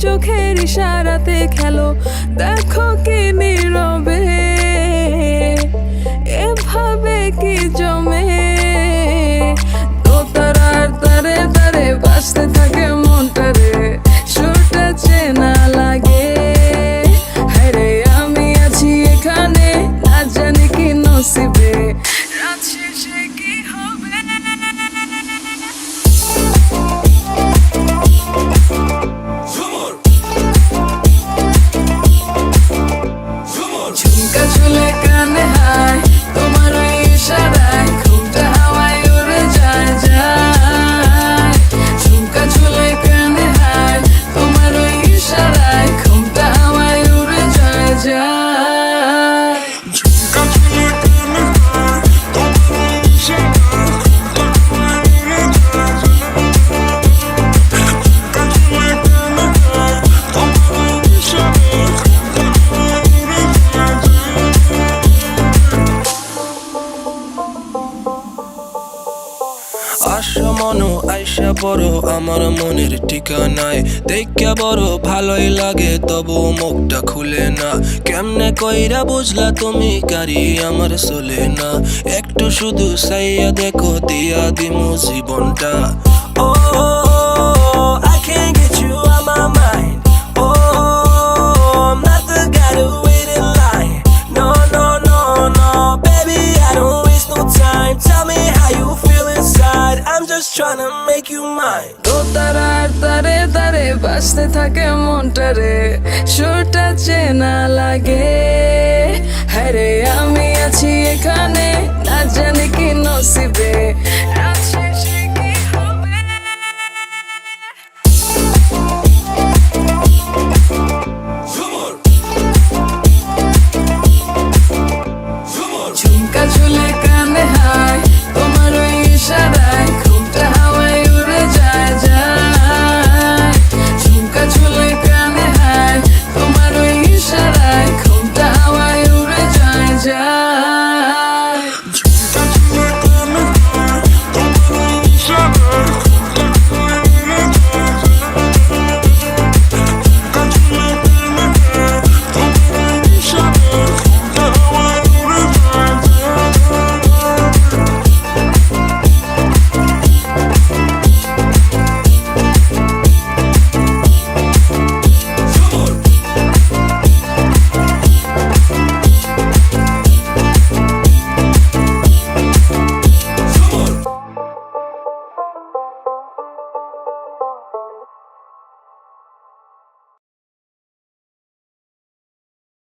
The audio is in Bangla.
চোখের ইশারাতে খেলো, দেখো কি নীরবে এভাবে কি জমে। দোতারার তারে তারে বাজতে থাকে মনটারে, সুরটা চেনা লাগে। হ্যারে আমি আছি এখানে, না জানি কি নসিবে, রাত শেষে কি হবে। ঝুমকা ঝুলে কানে হায়, তোমার ওই ইশারায় ঘুমটা হাওয়ায় উড়ে যায় যায়। ঝুমকা ঝুলে কানে হায়, তোমার ওই ইশারায় ঘুমটা হাওয়ায় উড়ে যায় যায়। ঝুমকা ঝুলে কানে হায়, তোমার ওই ইশারায় ঘুমটা হাওয়ায় উড়ে যায় যায়। ঝুমকা ঝুলে কানে হায়, তোমার ওই ইশারায় ঘুমটা হাওয়ায় উড়ে যায় যায়। আশা মনো আইসা বড় আমার মনের ঠিকানায়, দেখা বড় ভালোই লাগে তবু মুখটা খুলে না। কেমনে কইরা বুঝলা তুমি গাড়ি আমার চলে না, একটু শুধু চাইয়া দেখো দিয়া দিমু জীবনটা। ও I can't get you out my mind. Oh, I'm not the guy to wait in line. No, no, no, no, baby, I don't waste no time. Tell me how you feel inside. I'm just trying to make you mine. দোতারার তারে তারে বাজতে থাকে মনটারে, সুরটা চেনা লাগে। হ্যারে আমি আছি এখানে, না জানি কি নসিবে,